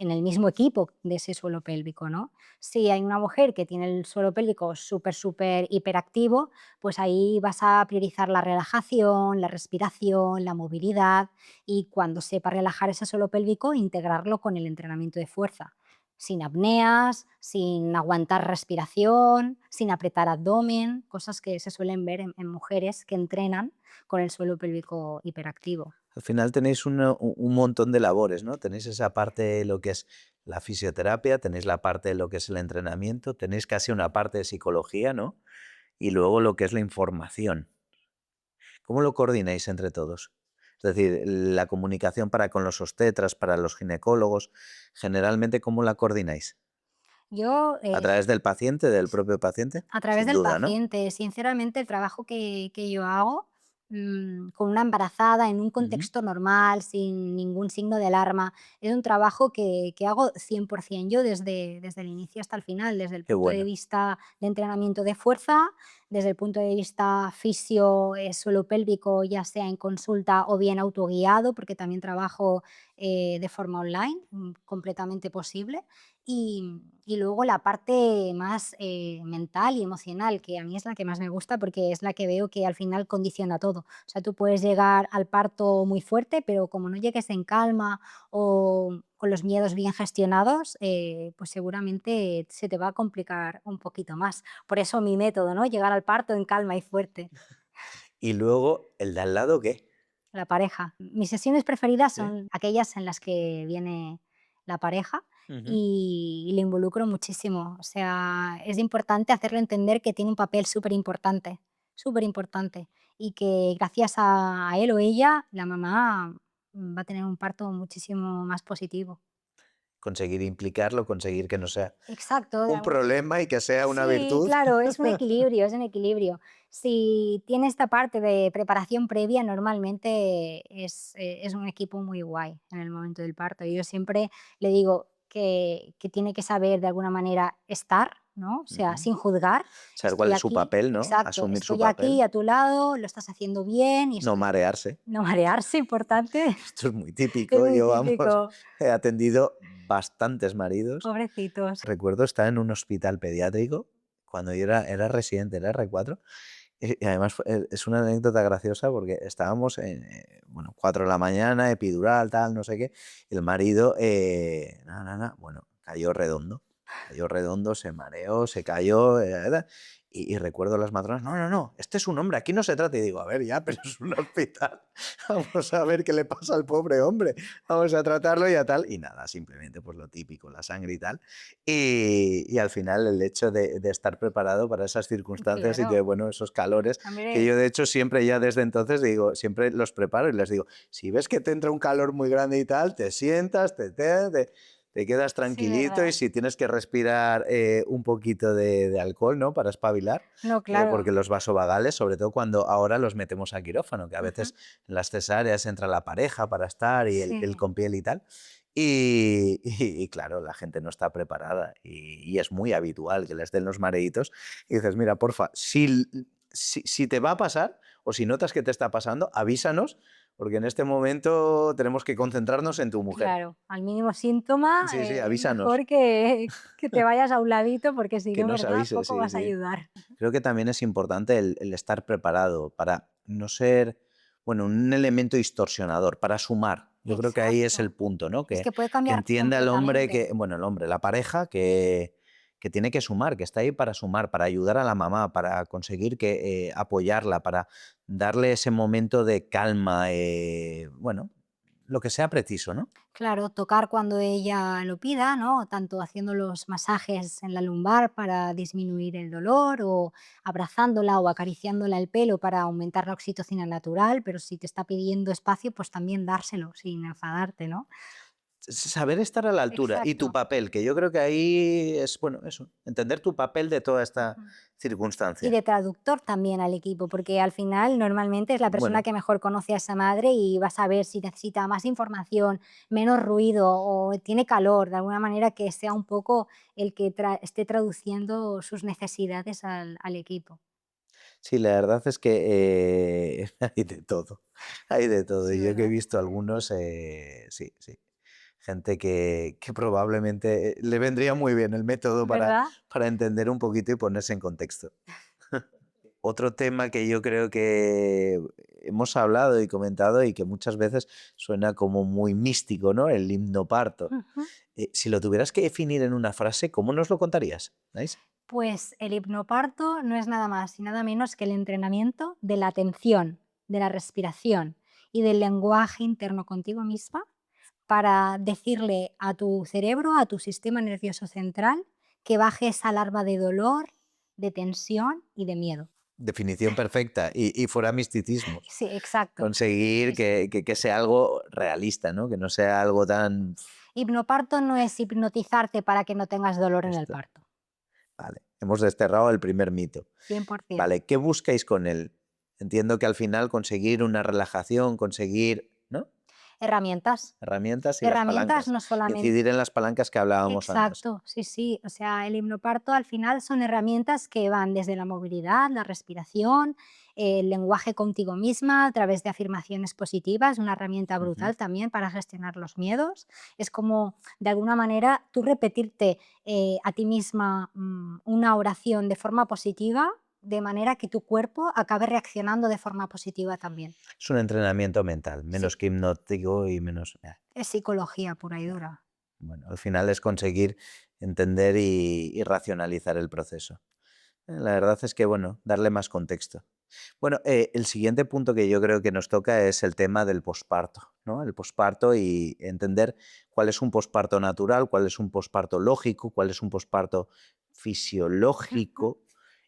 en el mismo equipo de ese suelo pélvico, ¿no? Si hay una mujer que tiene el suelo pélvico súper, súper hiperactivo, pues ahí vas a priorizar la relajación, la respiración, la movilidad y cuando sepa relajar ese suelo pélvico, integrarlo con el entrenamiento de fuerza, sin apneas, sin aguantar respiración, sin apretar abdomen, cosas que se suelen ver en mujeres que entrenan con el suelo pélvico hiperactivo. Al final tenéis un montón de labores, ¿no? Tenéis esa parte de lo que es la fisioterapia, tenéis la parte de lo que es el entrenamiento, tenéis casi una parte de psicología, ¿no? Y luego lo que es la información. ¿Cómo lo coordináis entre todos? Es decir, la comunicación para con los obstetras, para los ginecólogos, generalmente, ¿cómo la coordináis? Yo, ¿A través del paciente, del propio paciente? a través Sin del duda, ¿no? paciente, sinceramente, el trabajo que yo hago, con una embarazada en un Ujú. contexto normal, sin ningún signo de alarma, es un trabajo que hago 100% yo desde el inicio hasta el final, desde el Qué punto de bueno. vista de entrenamiento de fuerza, desde el punto de vista fisio, suelo pélvico, ya sea en consulta o bien autoguiado, porque también trabajo de forma online, completamente posible. Y luego la parte más mental y emocional, que a mí es la que más me gusta porque es la que veo que al final condiciona todo. O sea, tú puedes llegar al parto muy fuerte, pero como no llegues en calma o con los miedos bien gestionados, pues seguramente se te va a complicar un poquito más. Por eso mi método, ¿no? Llegar al parto en calma y fuerte. Y luego, ¿el de al lado qué? La pareja. Mis sesiones preferidas ¿Sí? son aquellas en las que viene la pareja Ujú. y le involucro muchísimo. O sea, es importante hacerle entender que tiene un papel súper importante, y que gracias a él o ella, la mamá va a tener un parto muchísimo más positivo. Conseguir implicarlo, conseguir que no sea Exacto, de un algún problema y que sea una Sí, virtud. claro, es un equilibrio, es un equilibrio. Si tiene esta parte de preparación previa, normalmente es un equipo muy guay en el momento del parto. Y yo siempre le digo que tiene que saber de alguna manera estar, ¿no? O sea, Ujú. sin juzgar. Saber cuál Estoy es su aquí, papel, ¿no? exacto, Asumir su estoy aquí papel, a tu lado, lo estás haciendo bien y no estoy... marearse. No marearse, importante. Esto es muy Es típico. muy Yo, vamos, típico. he atendido bastantes maridos. Pobrecitos. Recuerdo estar en un hospital pediátrico cuando yo era residente, era R4. Y además es una anécdota graciosa porque estábamos en, bueno, 4 de la mañana, epidural, tal, no sé qué. Y el marido, bueno, cayó redondo, se mareó, se cayó. Y recuerdo a las matronas, no, no, no, este es un hombre, aquí no se trata. Y digo, a ver, ya, pero es un hospital. Vamos a ver qué le pasa al pobre hombre. Vamos a tratarlo y a tal. Y nada, simplemente pues lo típico, la sangre y tal. Y al final el hecho de estar preparado para esas circunstancias y de, Claro, bueno, esos calores, que hombre. yo de hecho siempre ya desde entonces digo, siempre los preparo y les digo, si ves que te entra un calor muy grande y tal, te sientas, te quedas Sí, tranquilito y ¿verdad? si tienes que respirar un poquito de alcohol, ¿no? Para espabilar, No, claro. porque los vasovagales, sobre todo cuando ahora los metemos a quirófano, que a Ujú. veces en las cesáreas entra la pareja para estar y el Sí, con piel y tal. Y claro, la gente no está preparada y es muy habitual que les den los mareitos y dices, mira, porfa, si te va a pasar o si notas que te está pasando, avísanos porque en este momento tenemos que concentrarnos en tu mujer. claro. Al mínimo síntoma, Sí, sí, avísanos, mejor que te vayas a un ladito, porque si que no, nos ¿verdad? avise, Poco sí, vas a sí. ayudar. Creo que también es importante el estar preparado para no ser, bueno, un elemento distorsionador para sumar. Yo creo que ahí es el Exacto. punto, ¿no? Es que puede Que cambiar entienda el hombre completamente. bueno, el hombre, la pareja, que tiene que sumar, que está ahí para sumar, para ayudar a la mamá, para conseguir apoyarla, para darle ese momento de calma, bueno, lo que sea preciso, ¿no? Claro, tocar cuando ella lo pida, ¿no? Tanto haciendo los masajes en la lumbar para disminuir el dolor o abrazándola o acariciándola el pelo para aumentar la oxitocina natural, pero si te está pidiendo espacio, pues también dárselo sin enfadarte, ¿no? Saber estar a la altura y tu Exacto. papel, que yo creo que ahí es, bueno, eso, entender tu papel de toda esta Ujú. Y circunstancia. de traductor también al equipo, porque al final normalmente es la persona Bueno, que mejor conoce a esa madre y va a saber si necesita más información, menos ruido o tiene calor, de alguna manera que sea un poco el que esté traduciendo sus necesidades al equipo. sí, la verdad es que hay de todo, hay de todo. Sí, Y yo que he ¿verdad? visto algunos, sí, sí. Gente que probablemente le vendría muy bien el método ¿Verdad? para entender un poquito y ponerse en contexto. Otro tema que yo creo que hemos hablado y comentado y que muchas veces suena como muy místico, ¿no? El himnoparto. Ujú. Si lo tuvieras que definir en una frase, ¿cómo nos lo contarías? ¿Veis? Pues el hipnoparto no es nada más y nada menos que el entrenamiento de la atención, de la respiración y del lenguaje interno contigo misma para decirle a tu cerebro, a tu sistema nervioso central, que baje esa alarma de dolor, de tensión y de miedo. Definición perfecta. Y fuera misticismos. Sí, exacto. Conseguir Sí, sí. que sea algo realista, ¿no? Que no sea algo tan... Hipnoparto no es hipnotizarte para que no tengas dolor en el Esto. parto. Vale, hemos desterrado el primer mito. 100%. Vale, ¿qué buscáis con él? Entiendo que al final conseguir una relajación, conseguir, ¿no? Herramientas. Herramientas y las Herramientas palancas. no solamente. Incidir en las palancas que hablábamos antes. Exacto, sí, sí. O sea, el hipnoparto al final son herramientas que van desde la movilidad, la respiración, el lenguaje contigo misma a través de afirmaciones positivas, una herramienta Ujú. brutal también para gestionar los miedos. Es como, de alguna manera, tú repetirte a ti misma una oración de forma positiva, de manera que tu cuerpo acabe reaccionando de forma positiva también. Es un entrenamiento mental, Sí, menos que hipnótico y menos... es psicología pura y dura. Bueno, al final es conseguir entender y racionalizar el proceso. La verdad es que, bueno, darle más contexto. Bueno, el siguiente punto que yo creo que nos toca es el tema del posparto, ¿no? El posparto y entender cuál es un posparto natural, cuál es un posparto lógico, cuál es un posparto Ujú. fisiológico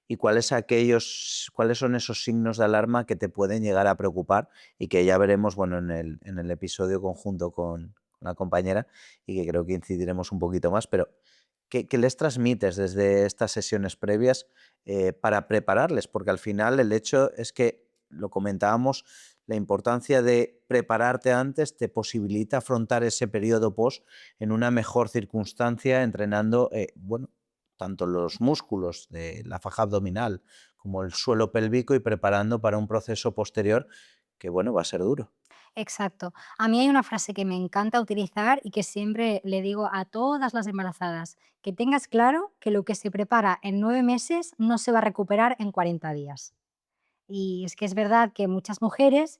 y cuáles son esos signos de alarma que te pueden llegar a preocupar y que ya veremos, bueno, en el episodio conjunto con la compañera y que creo que incidiremos un poquito más, pero ¿qué les transmites desde estas sesiones previas para prepararles? Porque al final el hecho es que, lo comentábamos, la importancia de prepararte antes te posibilita afrontar ese periodo post en una mejor circunstancia, entrenando, bueno, tanto los músculos de la faja abdominal como el suelo pélvico y preparando para un proceso posterior que, bueno, va a ser duro. Exacto. A mí hay una frase que me encanta utilizar y que siempre le digo a todas las embarazadas, que tengas claro que lo que se prepara en 9 meses no se va a recuperar en 40 días. Y es que es verdad que muchas mujeres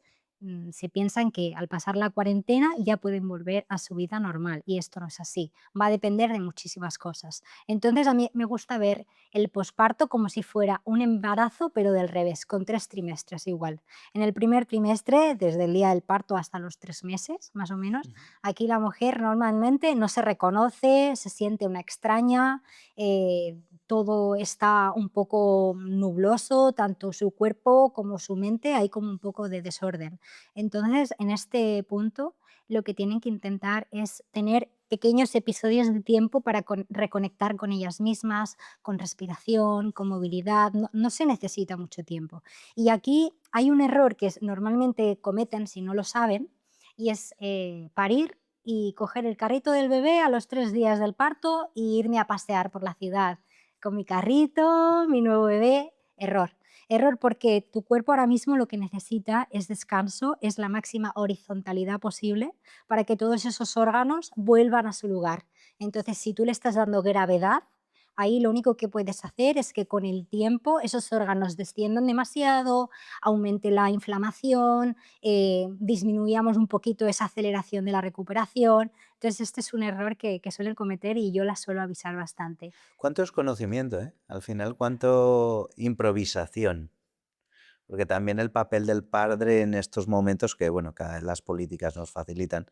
se piensan que al pasar la cuarentena ya pueden volver a su vida normal y esto no es así. Va a depender de muchísimas cosas. Entonces a mí me gusta ver el posparto como si fuera un embarazo, pero del revés, con 3 trimestres igual. En el primer trimestre, desde el día del parto hasta los 3 meses, más o menos, Ujú. aquí la mujer normalmente no se reconoce, se siente una extraña, todo está un poco nubloso, tanto su cuerpo como su mente, hay como un poco de desorden. Entonces, en este punto, lo que tienen que intentar es tener pequeños episodios de tiempo para reconectar con ellas mismas, con respiración, con movilidad, no se necesita mucho tiempo. Y aquí hay un error que normalmente cometen si no lo saben, y es parir y coger el carrito del bebé a los 3 días del parto y irme a pasear por la ciudad con mi carrito, mi nuevo bebé. Error. Error porque tu cuerpo ahora mismo lo que necesita es descanso, es la máxima horizontalidad posible para que todos esos órganos vuelvan a su lugar. Entonces, si tú le estás dando gravedad Ahí lo único que puedes hacer es que con el tiempo esos órganos desciendan demasiado, aumente la inflamación, disminuyamos un poquito esa aceleración de la recuperación. Entonces, este es un error que suelen cometer y yo las suelo avisar bastante. Cuánto es conocimiento, ¿eh? Al final, cuánto improvisación. Porque también el papel del padre en estos momentos que, bueno, cada vez las políticas nos facilitan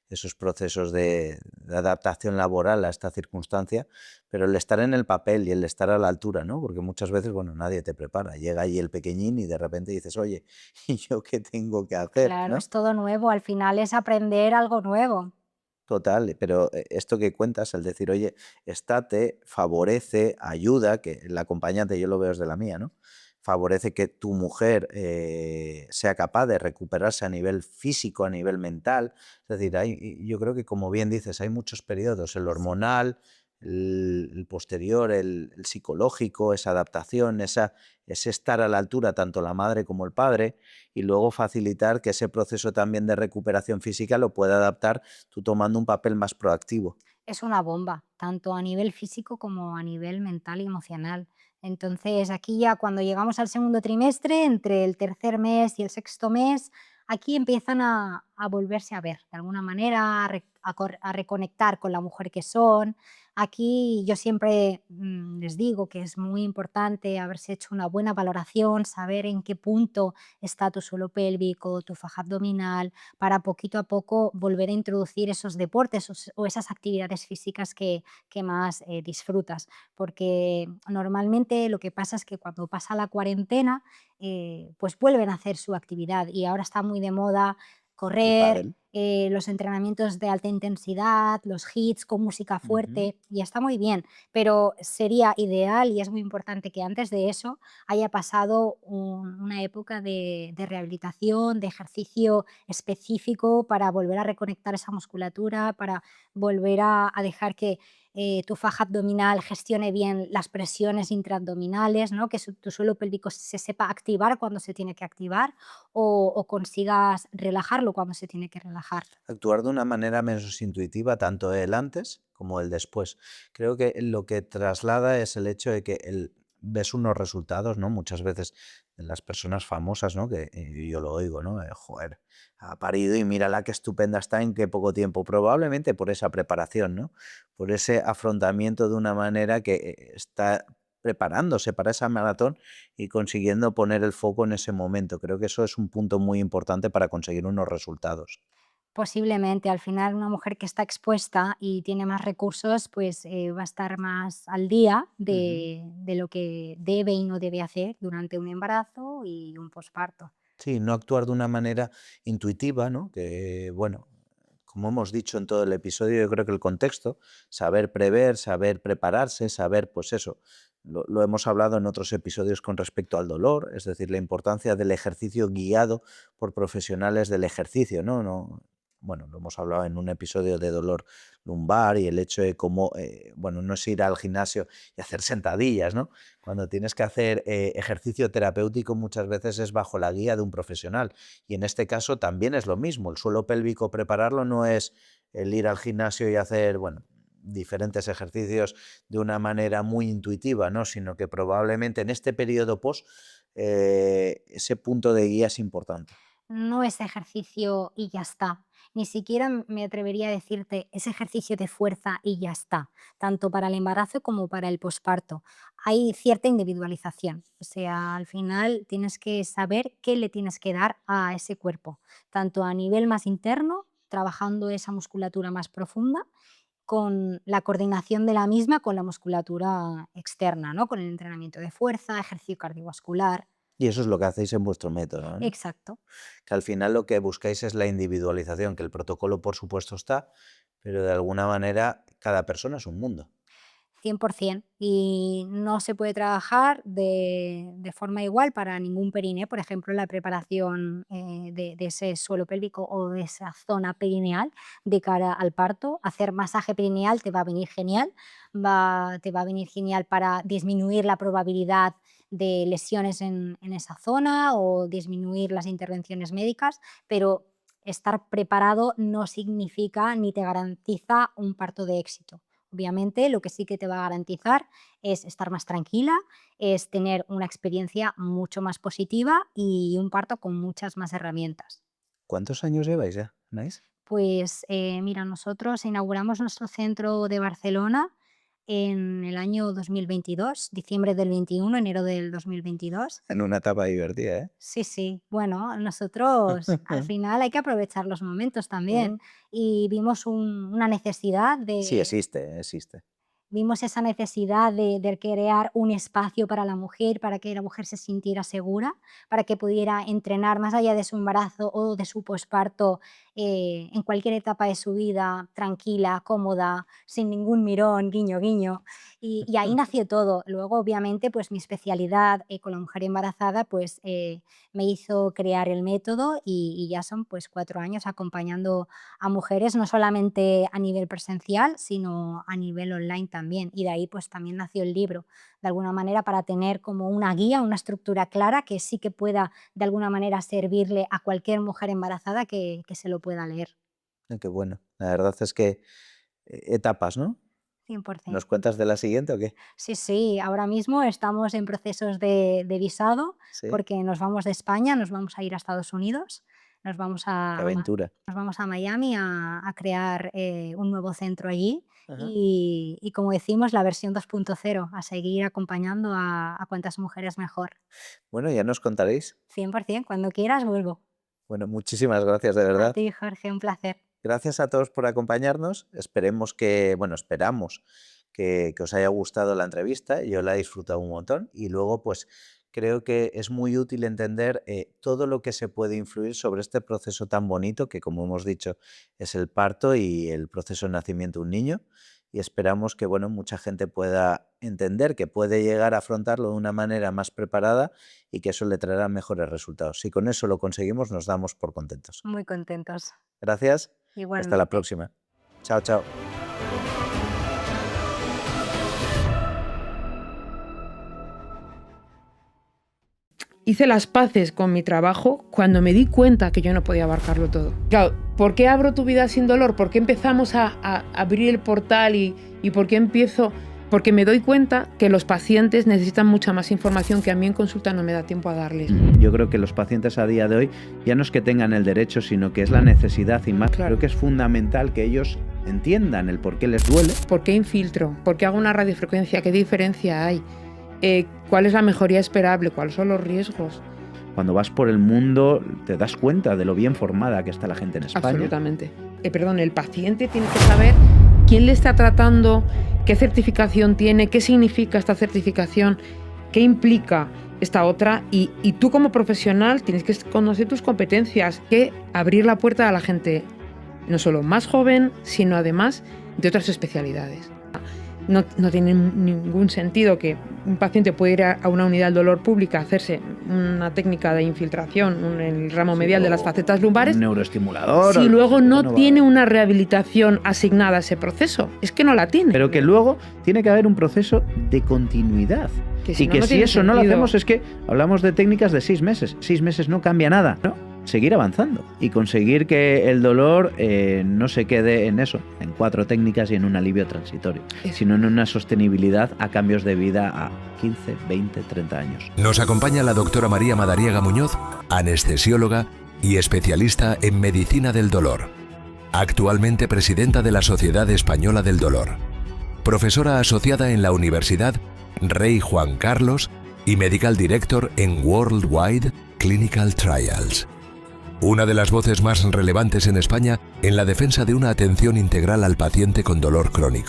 esos procesos de adaptación laboral a esta circunstancia, pero el estar en el papel y el estar a la altura, ¿no? Porque muchas veces, bueno, nadie te prepara. Llega ahí el pequeñín y de repente dices, oye, ¿y yo qué tengo que hacer? Claro, ¿No? es todo nuevo, al final es aprender algo nuevo. Total, pero esto que cuentas, el decir, oye, estate, favorece, ayuda, que el acompañante yo lo veo desde la mía, ¿no? Favorece que tu mujer sea capaz de recuperarse a nivel físico, a nivel mental. Es decir, yo creo que, como bien dices, hay muchos periodos, el Sí. hormonal, el posterior, el psicológico, esa adaptación, ese estar a la altura, tanto la madre como el padre, y luego facilitar que ese proceso también de recuperación física lo pueda adaptar tú tomando un papel más proactivo. Es una bomba, tanto a nivel físico como a nivel mental y emocional. Entonces, aquí ya cuando llegamos al segundo trimestre, entre el tercer mes y el sexto mes, aquí empiezan a volverse a ver, de alguna manera, a reconectar con la mujer que son. Aquí yo siempre les digo que es muy importante haberse hecho una buena valoración, saber en qué punto está tu suelo pélvico, tu faja abdominal, para poquito a poco volver a introducir esos deportes o esas actividades físicas que más disfrutas. Porque normalmente lo que pasa es que cuando pasa la cuarentena, pues vuelven a hacer su actividad y ahora está muy de moda El correr, pádel. los entrenamientos de alta intensidad, los hits con música Ujú. fuerte, y está muy bien, pero sería ideal y es muy importante que antes de eso haya pasado una época de rehabilitación, de ejercicio específico para volver a reconectar esa musculatura, para volver a dejar que tu faja abdominal gestione bien las presiones intraabdominales, ¿no? Que tu suelo pélvico se sepa activar cuando se tiene que activar o consigas relajarlo cuando se tiene que relajar. Actuar de una manera menos intuitiva, tanto el antes como el después. Creo que lo que traslada es el hecho de que ves unos resultados, ¿no? Muchas veces de las personas famosas, ¿no? Que yo lo oigo, ¿no? Joder, ha parido y mira la que estupenda está en qué poco tiempo. Probablemente por esa preparación, ¿no? Por ese afrontamiento de una manera que está preparándose para esa maratón y consiguiendo poner el foco en ese momento. Creo que eso es un punto muy importante para conseguir unos resultados. Posiblemente, al final una mujer que está expuesta y tiene más recursos, pues va a estar más al día Ujú. de lo que debe y no debe hacer durante un embarazo y un posparto. Sí, no actuar de una manera intuitiva, ¿no? Que, bueno, como hemos dicho en todo el episodio, yo creo que el contexto, saber prever, saber prepararse, saber, pues eso, lo hemos hablado en otros episodios con respecto al dolor, es decir, la importancia del ejercicio guiado por profesionales del ejercicio, ¿no? Bueno, lo hemos hablado en un episodio de dolor lumbar y el hecho de cómo, bueno, no es ir al gimnasio y hacer sentadillas, ¿no? Cuando tienes que hacer ejercicio terapéutico muchas veces es bajo la guía de un profesional y en este caso también es lo mismo. El suelo pélvico prepararlo no es el ir al gimnasio y hacer, bueno, diferentes ejercicios de una manera muy intuitiva, ¿no? Sino que probablemente en este periodo post ese punto de guía es importante. No es ejercicio y ya está. Ni siquiera me atrevería a decirte es ejercicio de fuerza y ya está, tanto para el embarazo como para el posparto. Hay cierta individualización, o sea, al final tienes que saber qué le tienes que dar a ese cuerpo, tanto a nivel más interno, trabajando esa musculatura más profunda, con la coordinación de la misma con la musculatura externa, ¿no? Con el entrenamiento de fuerza, ejercicio cardiovascular. Y eso es lo que hacéis en vuestro método, ¿no? Exacto. Que al final lo que buscáis es la individualización, que el protocolo por supuesto está, pero de alguna manera cada persona es un mundo. 100%. Y no se puede trabajar de forma igual para ningún perine. Por ejemplo, la preparación de ese suelo pélvico o de esa zona perineal de cara al parto. Hacer masaje perineal te va a venir genial. Te va a venir genial para disminuir la probabilidad de lesiones en esa zona o disminuir las intervenciones médicas, pero estar preparado no significa ni te garantiza un parto de éxito. Obviamente, lo que sí que te va a garantizar es estar más tranquila, es tener una experiencia mucho más positiva y un parto con muchas más herramientas. ¿Cuántos años lleváis ya, Anaís? Pues mira, nosotros inauguramos nuestro centro de Barcelona en el año 2022, diciembre del 21, enero del 2022. En una etapa divertida, ¿eh? Sí, sí. Bueno, nosotros al final hay que aprovechar los momentos Ujú. también y vimos una necesidad Sí, de, existe. vimos esa necesidad de crear un espacio para la mujer, para que la mujer se sintiera segura, para que pudiera entrenar más allá de su embarazo o de su posparto, en cualquier etapa de su vida, tranquila, cómoda, sin ningún mirón, guiño, guiño. Y ahí nació todo. Luego, obviamente, pues mi especialidad con la mujer embarazada, pues me hizo crear el método y ya son pues 4 años acompañando a mujeres, no solamente a nivel presencial, sino a nivel online también. Y de ahí pues también nació el libro, de alguna manera para tener como una guía, una estructura clara que sí que pueda de alguna manera servirle a cualquier mujer embarazada que se lo pueda leer. Qué bueno. La verdad es que etapas, ¿no? 100%. ¿Nos cuentas de la siguiente o qué? Sí, sí, ahora mismo estamos en procesos de visado Sí, porque nos vamos de España, nos vamos a ir a Estados Unidos, nos vamos qué a aventura. nos vamos a Miami a crear un nuevo centro allí Ajá. y como decimos, la versión 2.0, a seguir acompañando a cuantas mujeres mejor. Bueno, ya nos contaréis. 100%, cuando quieras vuelvo. Bueno, muchísimas gracias, de A verdad. ti, Jorge, un placer. Gracias a todos por acompañarnos. Esperemos que, bueno, esperamos que os haya gustado la entrevista. Yo la he disfrutado un montón y luego, pues, creo que es muy útil entender todo lo que se puede influir sobre este proceso tan bonito que, como hemos dicho, es el parto y el proceso de nacimiento de un niño. Y esperamos que, bueno, mucha gente pueda entender que puede llegar a afrontarlo de una manera más preparada y que eso le traerá mejores resultados. Si con eso lo conseguimos, nos damos por contentos. Muy contentos. Gracias. Hasta la Igualmente. próxima. Chao, chao. Hice las paces con mi trabajo cuando me di cuenta que yo no podía abarcarlo todo. Claro, ¿por qué abro tu vida sin dolor? ¿Por qué empezamos a abrir el portal y por qué empiezo? Porque me doy cuenta que los pacientes necesitan mucha más información que a mí en consulta no me da tiempo a darles. Yo creo que los pacientes a día de hoy ya no es que tengan el derecho, sino que es la necesidad y más. Claro. Creo que es fundamental que ellos entiendan el por qué les duele. ¿Por qué infiltro? ¿Por qué hago una radiofrecuencia? ¿Qué diferencia hay? ¿Cuál es la mejoría esperable? ¿Cuáles son los riesgos? Cuando vas por el mundo te das cuenta de lo bien formada que está la gente en España. Absolutamente. El paciente tiene que saber quién le está tratando, qué certificación tiene, qué significa esta certificación, qué implica esta otra y tú como profesional tienes que conocer tus competencias, que abrir la puerta a la gente no solo más joven, sino además de otras especialidades. No tiene ningún sentido que un paciente pueda ir a una unidad del dolor pública a hacerse una técnica de infiltración en el ramo medial de las facetas lumbares Un neuroestimulador. si luego no va. tiene una rehabilitación asignada a ese proceso. Es que no la tiene. Pero que luego tiene que haber un proceso de continuidad. Que si y no, que no si tiene eso no lo sentido. hacemos es que hablamos de técnicas de 6 meses. 6 meses no cambia nada, ¿no? Seguir avanzando y conseguir que el dolor no se quede en eso, en 4 técnicas y en un alivio transitorio, Eso. sino en una sostenibilidad a cambios de vida a 15, 20, 30 años. Nos acompaña la doctora María Madariaga Muñoz, anestesióloga y especialista en medicina del dolor. Actualmente presidenta de la Sociedad Española del Dolor. Profesora asociada en la Universidad Rey Juan Carlos y Medical Director en Worldwide Clinical Trials. Una de las voces más relevantes en España en la defensa de una atención integral al paciente con dolor crónico.